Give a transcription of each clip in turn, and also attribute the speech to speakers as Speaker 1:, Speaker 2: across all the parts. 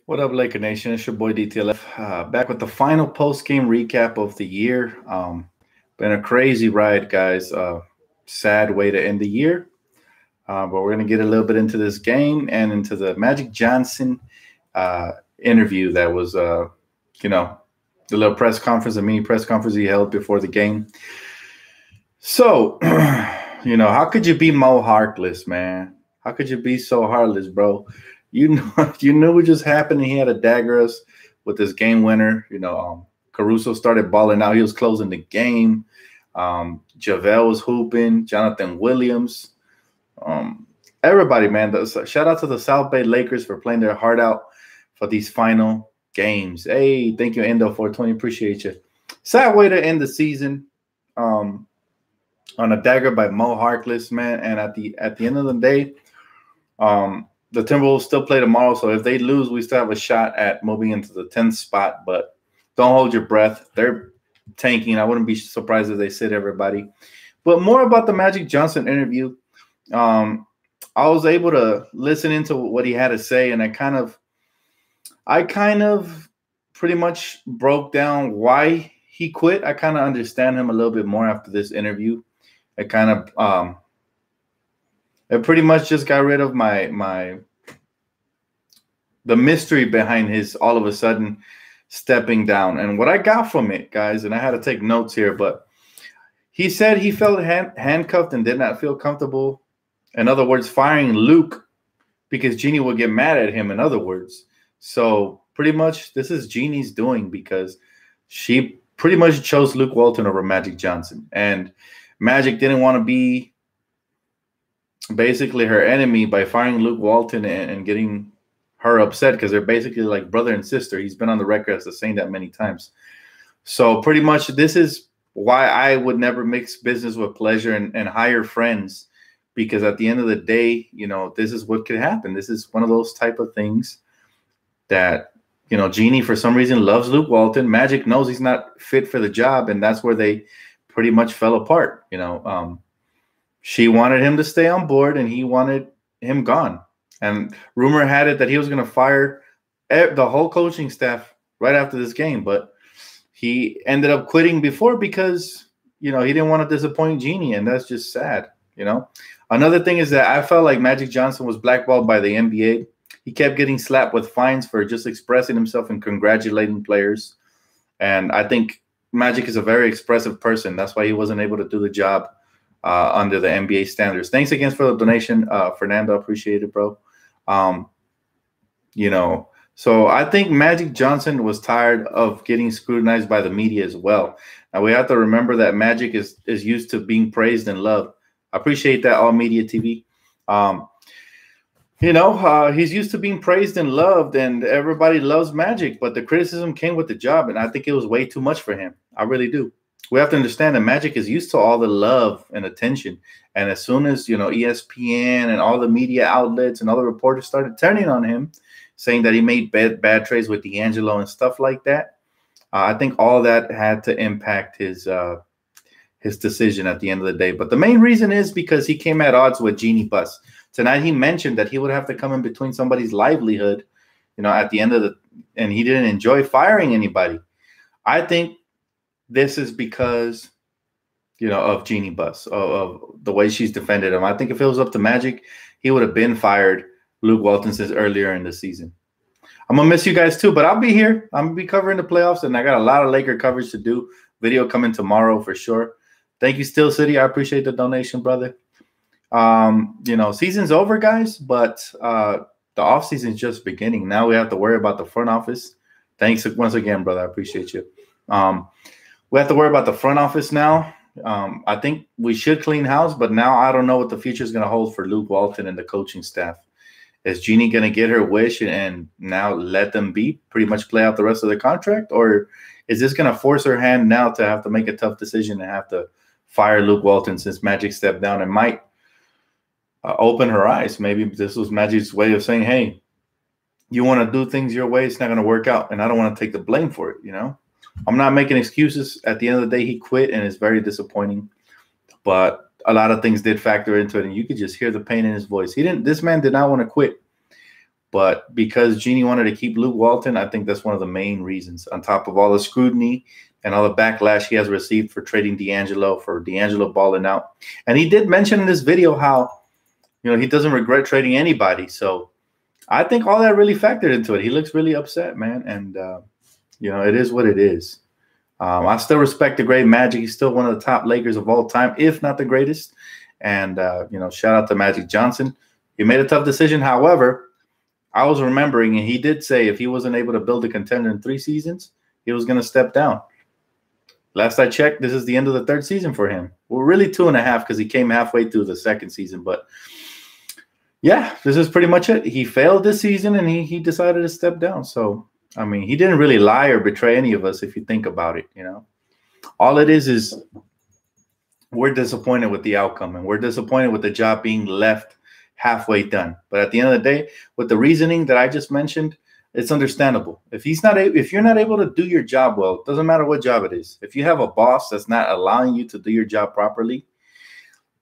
Speaker 1: What up, Laker Nation? It's your boy DTLF, back with the final post-game recap of the year. Been a crazy ride, guys. Sad way to end the year, but we're gonna get a little bit into this game and into the Magic Johnson interview that was, you know, the little press conference, the mini press conference he held before the game. So, how could you be Mo heartless, man? How could you be so heartless, bro? You knew what just happened. He had a dagger us with this game winner. Caruso started balling out. He was closing the game. JaVale was hooping. Jonathan Williams. Everybody, man. Shout out to the South Bay Lakers for playing their heart out for these final games. Hey, thank you, Endo 420. Appreciate you. Sad way to end the season. On a dagger by Mo Harkless, man. And at the end of the day, the Timberwolves still play tomorrow, so if they lose, we still have a shot at moving into the 10th spot. But don't hold your breath. They're tanking. I wouldn't be surprised if they sit everybody. But more about the Magic Johnson interview. I was able to listen into what he had to say, and I kind of pretty much broke down why he quit. I kind of understand him a little bit more after this interview. It pretty much just got rid of the mystery behind his all of a sudden stepping down. And what I got from it, guys, and I had to take notes here, but he said he felt handcuffed and did not feel comfortable. In other words, firing Luke because Jeannie would get mad at him, in other words. So pretty much this is Jeannie's doing because she pretty much chose Luke Walton over Magic Johnson. And Magic didn't want to be basically her enemy by firing Luke Walton and getting her upset because they're basically like brother and sister. He's been on the record as saying that many times. So pretty much this is why I would never mix business with pleasure and hire friends, because at the end of the day, this is what could happen. This is one of those type of things that, Jeannie for some reason loves Luke Walton. Magic knows he's not fit for the job, and that's where they pretty much fell apart. She wanted him to stay on board, and he wanted him gone. And rumor had it that he was going to fire the whole coaching staff right after this game, but he ended up quitting before because, he didn't want to disappoint Jeannie, and that's just sad, Another thing is that I felt like Magic Johnson was blackballed by the NBA. He kept getting slapped with fines for just expressing himself and congratulating players. And I think Magic is a very expressive person. That's why he wasn't able to do the job under the NBA standards. Thanks again for the donation, Fernando. Appreciate it, bro. So I think Magic Johnson was tired of getting scrutinized by the media as well. Now we have to remember that Magic is used to being praised and loved. I appreciate that, All Media TV. He's used to being praised and loved, and everybody loves Magic, but the criticism came with the job, and I think it was way too much for him. I really do. We have to understand that Magic is used to all the love and attention. And as soon as, ESPN and all the media outlets and all the reporters started turning on him, saying that he made bad trades with D'Angelo and stuff like that, I think all that had to impact his decision at the end of the day. But the main reason is because he came at odds with Jeannie Buss. Tonight he mentioned that he would have to come in between somebody's livelihood, at the end of and he didn't enjoy firing anybody. I think this is because, of Jeannie Buss, of the way she's defended him. I think if it was up to Magic, he would have been fired Luke Walton since earlier in the season. I'm going to miss you guys too, but I'll be here. I'm going to be covering the playoffs, and I got a lot of Laker coverage to do. Video coming tomorrow for sure. Thank you, Steel City. I appreciate the donation, brother. Season's over, guys, but the offseason is just beginning. Now we have to worry about the front office. Thanks once again, brother. I appreciate you. We have to worry about the front office now. I think we should clean house, but now I don't know what the future is going to hold for Luke Walton and the coaching staff. Is Jeannie going to get her wish and now let them pretty much play out the rest of the contract? Or is this going to force her hand now to have to make a tough decision and have to fire Luke Walton since Magic stepped down, and might open her eyes? Maybe this was Magic's way of saying, hey, you want to do things your way, it's not going to work out, and I don't want to take the blame for it, I'm not making excuses. At the end of the day, he quit, and it's very disappointing. But a lot of things did factor into it, and you could just hear the pain in his voice. This man did not want to quit. But because Jeannie wanted to keep Luke Walton, I think that's one of the main reasons, on top of all the scrutiny and all the backlash he has received for trading D'Angelo, for D'Angelo balling out. And he did mention in this video how, he doesn't regret trading anybody. So I think all that really factored into it. He looks really upset, man. And, it is what it is. I still respect the great Magic. He's still one of the top Lakers of all time, if not the greatest. And, shout out to Magic Johnson. He made a tough decision. However, I was remembering, and he did say if he wasn't able to build a contender in 3 seasons, he was going to step down. Last I checked, this is the end of the 3rd season for him. Well, really 2.5 because he came halfway through the 2nd season. But, yeah, this is pretty much it. He failed this season, and he decided to step down. So, I mean, he didn't really lie or betray any of us if you think about it, All it is we're disappointed with the outcome, and we're disappointed with the job being left halfway done. But at the end of the day, with the reasoning that I just mentioned, it's understandable. If you're not able to do your job well, it doesn't matter what job it is. If you have a boss that's not allowing you to do your job properly,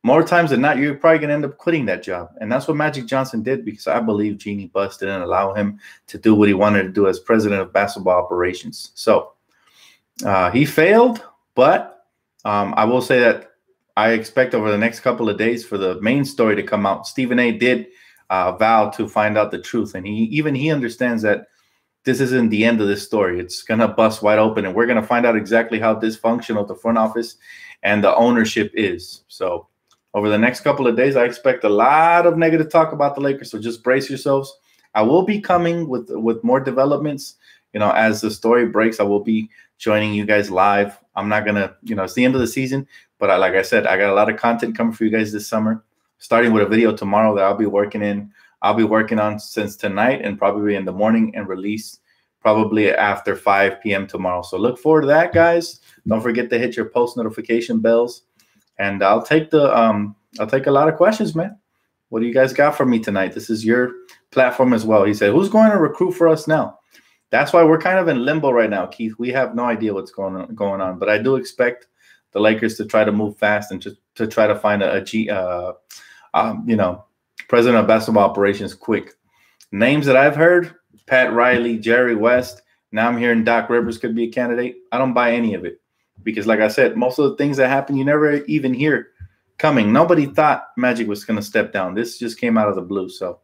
Speaker 1: more times than not, you're probably going to end up quitting that job. And that's what Magic Johnson did, because I believe Jeannie Buss didn't allow him to do what he wanted to do as president of basketball operations. So he failed, but I will say that I expect over the next couple of days for the main story to come out. Stephen A. did vow to find out the truth, and he understands that this isn't the end of this story. It's going to bust wide open, and we're going to find out exactly how dysfunctional the front office and the ownership is. So over the next couple of days, I expect a lot of negative talk about the Lakers, so just brace yourselves. I will be coming with more developments. As the story breaks, I will be joining you guys live. I'm not going to, it's the end of the season, but like I said, I got a lot of content coming for you guys this summer, starting with a video tomorrow that I'll be working on since tonight, and probably in the morning, and release probably after 5 p.m. tomorrow. So look forward to that, guys. Don't forget to hit your post notification bells, and I'll take a lot of questions, man. What do you guys got for me tonight? This is your platform as well. He said, who's going to recruit for us now? That's why we're kind of in limbo right now, Keith. We have no idea what's going on, but I do expect the Lakers to try to move fast and to try to find president of basketball operations quick. Names that I've heard: Pat Riley, Jerry West. Now I'm hearing Doc Rivers could be a candidate. I don't buy any of it, because like I said, most of the things that happen, you never even hear coming. Nobody thought Magic was going to step down. This just came out of the blue. So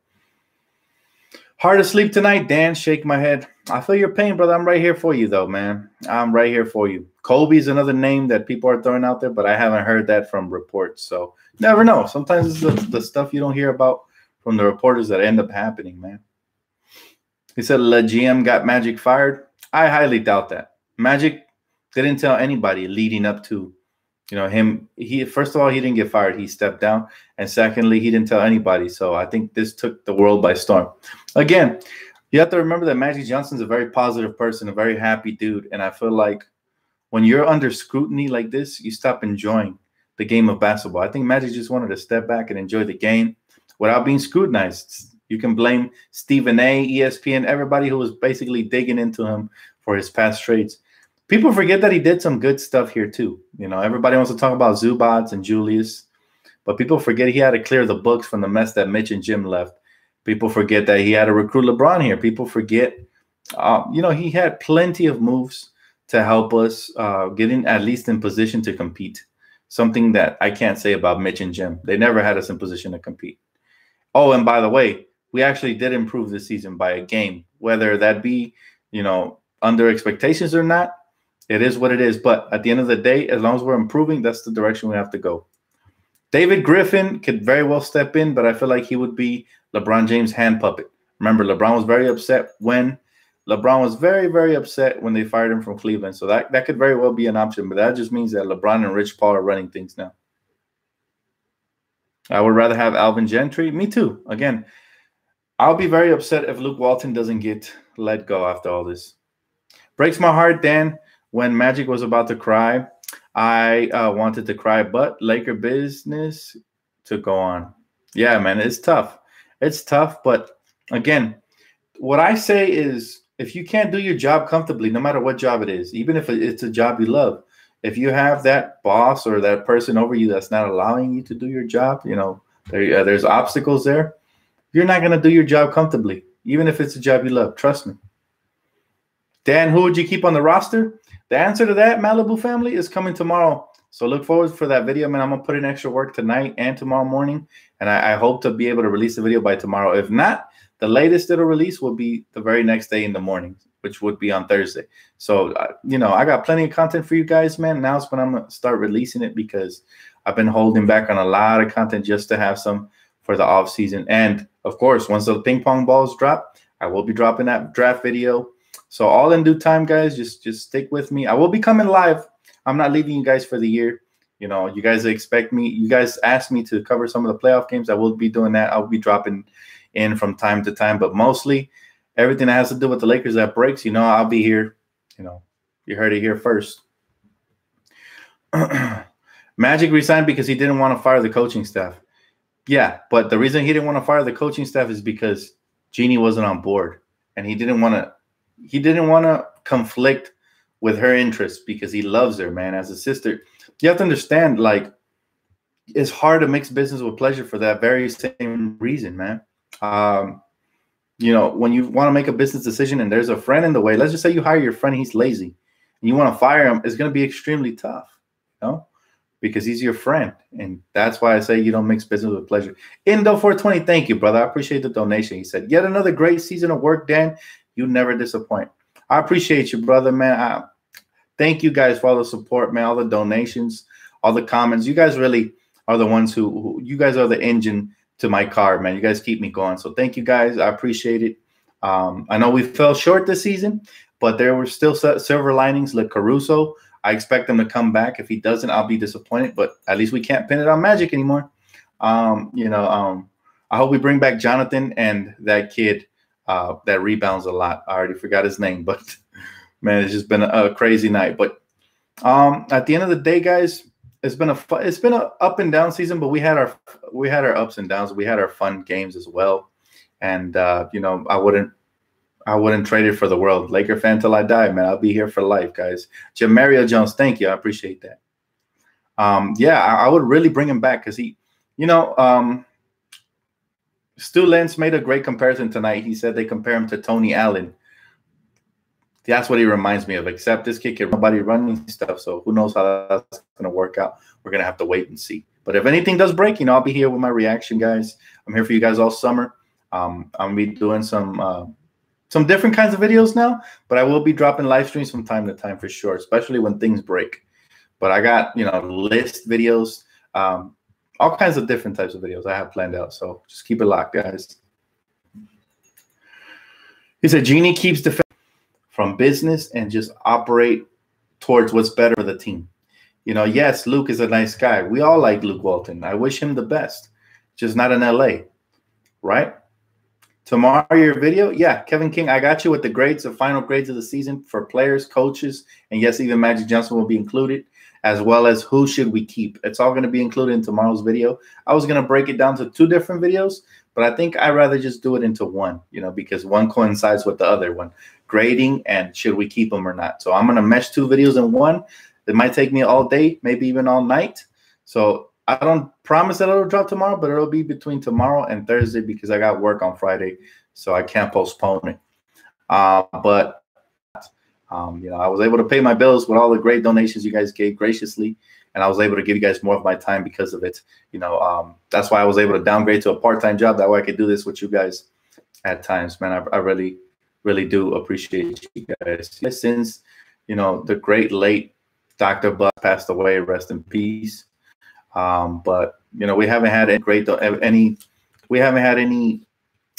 Speaker 1: hard to sleep tonight, Dan. Shake my head. I feel your pain, brother. I'm right here for you, though, man. I'm right here for you. Kobe's another name that people are throwing out there, but I haven't heard that from reports. So never know. Sometimes it's the stuff you don't hear about from the reporters that end up happening, man. He said Le GM got Magic fired. I highly doubt that. Magic didn't tell anybody leading up to him. First of all, he didn't get fired. He stepped down. And secondly, he didn't tell anybody. So I think this took the world by storm. Again, you have to remember that Magic Johnson's a very positive person, a very happy dude. And I feel like when you're under scrutiny like this, you stop enjoying the game of basketball. I think Magic just wanted to step back and enjoy the game without being scrutinized. You can blame Stephen A., ESPN, everybody who was basically digging into him for his past trades. People forget that he did some good stuff here too. Everybody wants to talk about Zubats and Julius, but people forget he had to clear the books from the mess that Mitch and Jim left. People forget that he had to recruit LeBron here. People forget, he had plenty of moves to help us get in, at least in position to compete. Something that I can't say about Mitch and Jim. They never had us in position to compete. Oh, and by the way, we actually did improve this season by a game, whether that be, under expectations or not. It is what it is. But at the end of the day, as long as we're improving, that's the direction we have to go. David Griffin could very well step in, but I feel like he would be LeBron James' hand puppet. Remember, LeBron was very upset when they fired him from Cleveland. So that could very well be an option. But that just means that LeBron and Rich Paul are running things now. I would rather have Alvin Gentry. Me too. Again, I'll be very upset if Luke Walton doesn't get let go after all this. Breaks my heart, Dan. When Magic was about to cry, I wanted to cry, but Laker business to go on. Yeah, man, it's tough. It's tough, but again, what I say is if you can't do your job comfortably, no matter what job it is, even if it's a job you love, if you have that boss or that person over you that's not allowing you to do your job, there's obstacles there, you're not going to do your job comfortably. even if it's a job you love. Trust me. Dan, who would you keep on the roster? The answer to that, Malibu family, is coming tomorrow. So look forward for that video, man. I'm going to put in extra work tonight and tomorrow morning, and I hope to be able to release the video by tomorrow. If not, the latest it'll release will be the very next day in the morning, which would be on Thursday. So, I got plenty of content for you guys, man. Now's when I'm going to start releasing it because I've been holding back on a lot of content just to have some for the off season. And, of course, once the ping pong balls drop, I will be dropping that draft video. So all in due time, guys, just stick with me. I will be coming live. I'm not leaving you guys for the year. You guys expect me. You guys asked me to cover some of the playoff games. I will be doing that. I'll be dropping in from time to time, but mostly everything that has to do with the Lakers that breaks, I'll be here. You heard it here first. Magic resigned because he didn't want to fire the coaching staff. Yeah, but the reason he didn't want to fire the coaching staff is because Jeannie wasn't on board, and he didn't want to conflict with her interests because he loves her, man, as a sister. You have to understand, like, it's hard to mix business with pleasure for that very same reason, man. When you want to make a business decision and there's a friend in the way, let's just say you hire your friend, he's lazy, and you want to fire him, it's going to be extremely tough, because he's your friend. And that's why I say you don't mix business with pleasure. Indo420, thank you, brother. I appreciate the donation. He said, yet another great season of work, Dan. You never disappoint. I appreciate you, brother, man. Thank you guys for all the support, man, all the donations, all the comments. You guys really are the ones who you guys are the engine to my car, man. You guys keep me going. So thank you, guys. I appreciate it. I know we fell short this season, but there were still silver linings. Like Caruso, I expect him to come back. If he doesn't, I'll be disappointed, but at least we can't pin it on Magic anymore. I hope we bring back Jonathan and that kid that rebounds a lot. I already forgot his name, but man, it's just been a crazy night. But at the end of the day, guys, it's been a up and down season, but we had our ups and downs. We had our fun games as well, and I wouldn't trade it for the world. Laker fan till I die, man. I'll be here for life, guys. Jamario Jones, thank you. I appreciate that. I would really bring him back because he, Stu Lentz made a great comparison tonight. He said they compare him to Tony Allen. That's what he reminds me of, except this kid can nobody running stuff. So who knows how that's going to work out. We're going to have to wait and see. But if anything does break, I'll be here with my reaction, guys. I'm here for you guys all summer. I'm going to be doing some different kinds of videos now, but I will be dropping live streams from time to time for sure, especially when things break. But I got, list videos, all kinds of different types of videos I have planned out. So just keep it locked, guys. He said, Jeannie keeps defending from business and just operate towards what's better for the team. Yes, Luke is a nice guy. We all like Luke Walton. I wish him the best, just not in LA, right? Tomorrow, your video. Yeah, Kevin King, I got you with the grades, the final grades of the season for players, coaches, and yes, even Magic Johnson will be included, as well as who should we keep. It's all going to be included in tomorrow's video. I was going to break it down to 2 different videos, but I think I'd rather just do it into one, because one coincides with the other one. Grading and should we keep them or not. So I'm going to mesh 2 videos in one. It might take me all day, maybe even all night. So I don't promise that it'll drop tomorrow, but it'll be between tomorrow and Thursday because I got work on Friday, so I can't postpone it. I was able to pay my bills with all the great donations you guys gave graciously, and I was able to give you guys more of my time because of it. That's why I was able to downgrade to a part-time job. That way I could do this with you guys at times, man. I really, really do appreciate you guys. Since, the great late Dr. Buck passed away, rest in peace. But we haven't had any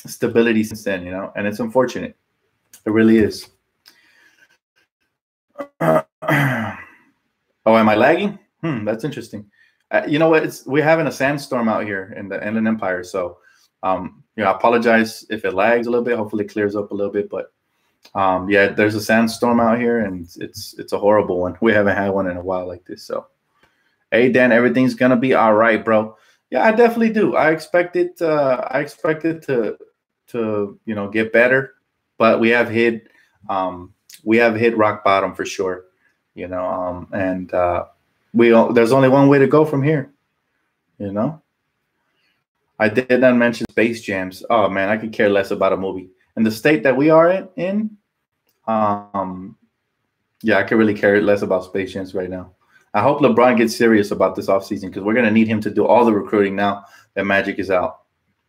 Speaker 1: stability since then, and it's unfortunate. It really is. Oh, am I lagging? That's interesting. You know what? We're having a sandstorm out here in the Inland Empire, so I apologize if it lags a little bit. Hopefully, it clears up a little bit, but yeah, there's a sandstorm out here, and it's a horrible one. We haven't had one in a while like this. So, hey, Dan, everything's gonna be all right, bro. Yeah, I definitely do. I expect it to get better, but we have hit rock bottom for sure. There's only one way to go from here. I did not mention Space Jams. Oh man, I could care less about a movie. in the state that we are in, um, yeah, I could really care less about Space Jams right now. I hope LeBron gets serious about this offseason because we're going to need him to do all the recruiting now that Magic is out.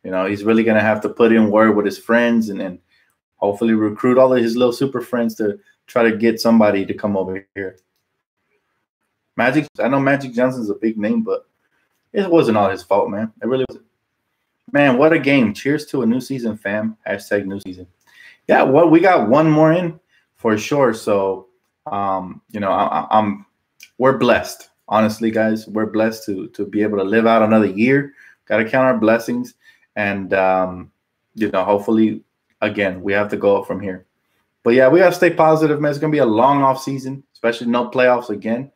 Speaker 1: He's really going to have to put in word with his friends and hopefully recruit all of his little super friends to try to get somebody to come over here. I know Magic Johnson's a big name, but it wasn't all his fault, man. It really wasn't. Man, what a game. Cheers to a new season, fam. # new season. Yeah, we got one more in for sure. So, we're blessed. Honestly, guys, we're blessed to be able to live out another year. Got to count our blessings. And, hopefully, again, we have to go up from here. But, yeah, we got to stay positive, man. It's going to be a long off season, especially no playoffs again.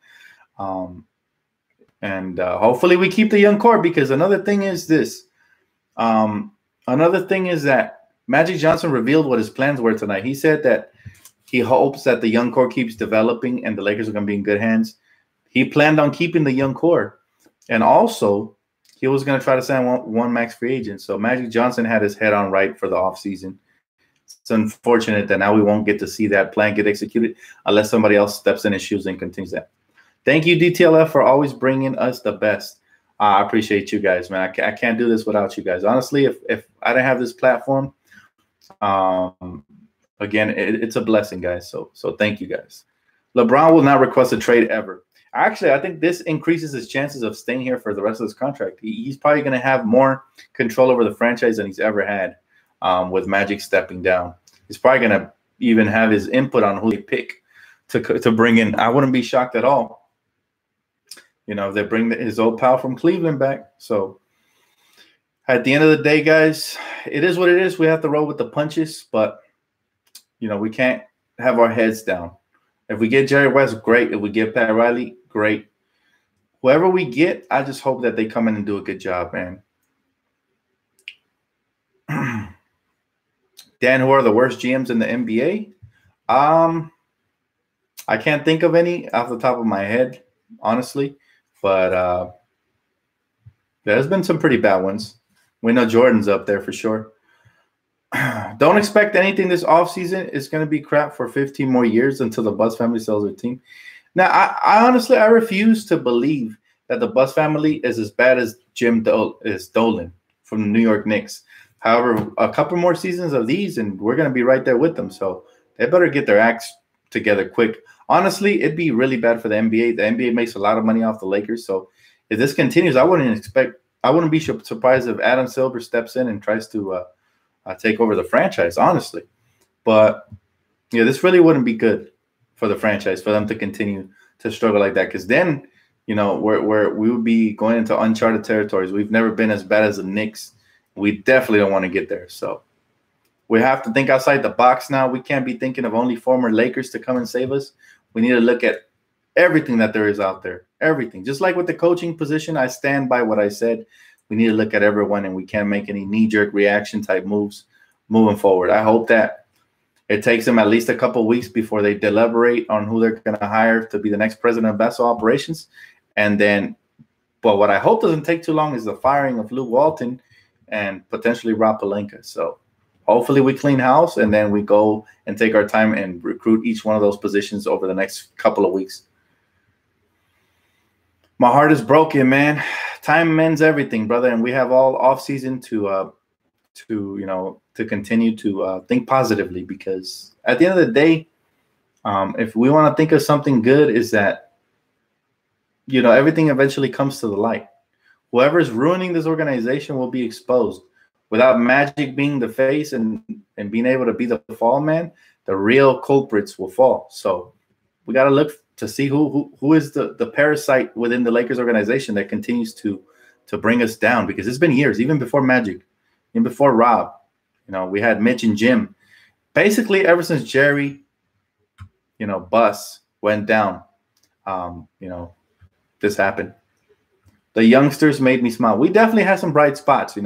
Speaker 1: Hopefully we keep the young core, because another thing is this. Another thing is that Magic Johnson revealed what his plans were tonight. He said that he hopes that the young core keeps developing and the Lakers are going to be in good hands. He planned on keeping the young core. And also, he was going to try to sign one max free agent. So Magic Johnson had his head on right for the offseason. It's unfortunate that now we won't get to see that plan get executed unless somebody else steps in his shoes and continues that. Thank you, DTLF, for always bringing us the best. I appreciate you guys, man. I can't do this without you guys. Honestly, if I didn't have this platform, again, it's a blessing, guys. So thank you, guys. LeBron will not request a trade ever. Actually, I think this increases his chances of staying here for the rest of his contract. He's probably going to have more control over the franchise than he's ever had with Magic stepping down. He's probably going to even have his input on who they pick to bring in. I wouldn't be shocked at all. If they bring his old pal from Cleveland back. So at the end of the day, guys, it is what it is. We have to roll with the punches, but, we can't have our heads down. If we get Jerry West, great. If we get Pat Riley, great. Whoever we get, I just hope that they come in and do a good job, man. Dan, who are the worst GMs in the NBA? I can't think of any off the top of my head, honestly. But there's been some pretty bad ones. We know Jordan's up there for sure. Don't expect anything this offseason. It's going to be crap for 15 more years until the Buss family sells their team. Now, I honestly refuse to believe that the Buss family is as bad as Dolan from the New York Knicks. However, a couple more seasons of these, and we're going to be right there with them. So they better get their acts together quick. Honestly, it'd be really bad for the NBA. The NBA makes a lot of money off the Lakers. So if this continues, I wouldn't be surprised if Adam Silver steps in and tries to take over the franchise, honestly. But, this really wouldn't be good for the franchise, for them to continue to struggle like that. Because then, we would be going into uncharted territories. We've never been as bad as the Knicks. We definitely don't want to get there. So we have to think outside the box now. We can't be thinking of only former Lakers to come and save us. We need to look at everything that there is out there, everything. Just like with the coaching position, I stand by what I said. We need to look at everyone, and we can't make any knee-jerk reaction type moves moving forward. I hope that it takes them at least a couple of weeks before they deliberate on who they're going to hire to be the next president of basketball operations. And then, but what I hope doesn't take too long is the firing of Luke Walton and potentially Rob Pelinka. So hopefully we clean house, and then we go and take our time and recruit each one of those positions over the next couple of weeks. My heart is broken, man. Time mends everything, brother, and we have all off season to continue to think positively, because at the end of the day, if we want to think of something good, is that everything eventually comes to the light. Whoever's ruining this organization will be exposed. Without Magic being the face and being able to be the fall man, the real culprits will fall. So we got to look to see who is the parasite within the Lakers organization that continues to bring us down, because it's been years, even before Magic, even before Rob. We had Mitch and Jim. Basically, ever since Jerry, Buss went down, this happened. The youngsters made me smile. We definitely had some bright spots,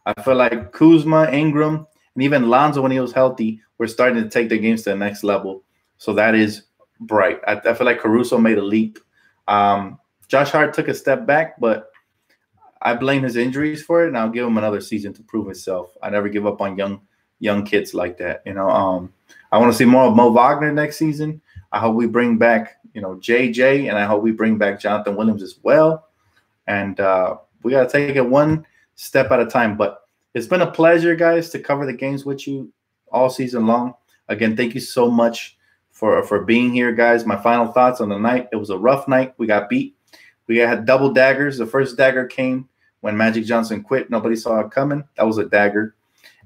Speaker 1: I feel like Kuzma, Ingram, and even Lonzo, when he was healthy, were starting to take their games to the next level. So that is bright. I feel like Caruso made a leap. Josh Hart took a step back, but I blame his injuries for it, and I'll give him another season to prove himself. I never give up on young young kids like that. I want to see more of Mo Wagner next season. I hope we bring back, JJ, and I hope we bring back Jonathan Williams as well. And we got to take it one step at a time. But it's been a pleasure, guys, to cover the games with you all season long. Again, thank you so much for being here, guys. My final thoughts on the night. It was a rough night. We got beat. We had double daggers. The first dagger came when Magic Johnson quit. Nobody saw it coming. That was a dagger.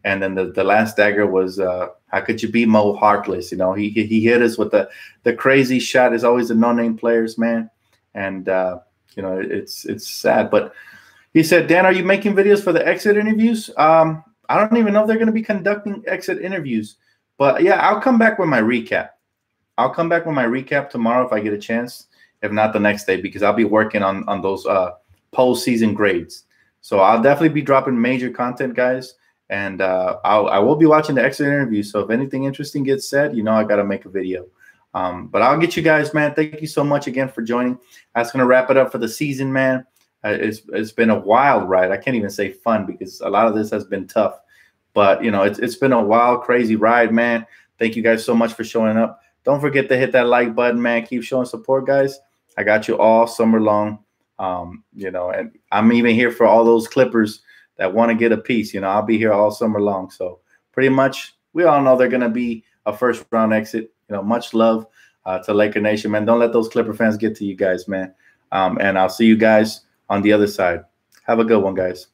Speaker 1: And then the last dagger was, how could you beat Mo Harkless? He hit us with the crazy shot. It's always the no-name players, man. And, it's sad. But he said, Dan, are you making videos for the exit interviews? I don't even know if they're going to be conducting exit interviews. But, yeah, I'll come back with my recap. I'll come back with my recap tomorrow if I get a chance, if not the next day, because I'll be working on those postseason grades. So I'll definitely be dropping major content, guys. And I will be watching the exit interview. So if anything interesting gets said, I got to make a video. But I'll get you guys, man. Thank you so much again for joining. That's going to wrap it up for the season, man. It's been a wild ride. I can't even say fun because a lot of this has been tough. But, it's been a wild, crazy ride, man. Thank you guys so much for showing up. Don't forget to hit that like button, man. Keep showing support, guys. I got you all summer long. And I'm even here for all those Clippers that want to get a piece. I'll be here all summer long. So pretty much we all know they're going to be a first round exit. Much love to Laker Nation, man. Don't let those Clipper fans get to you guys, man. And I'll see you guys on the other side. Have a good one, guys.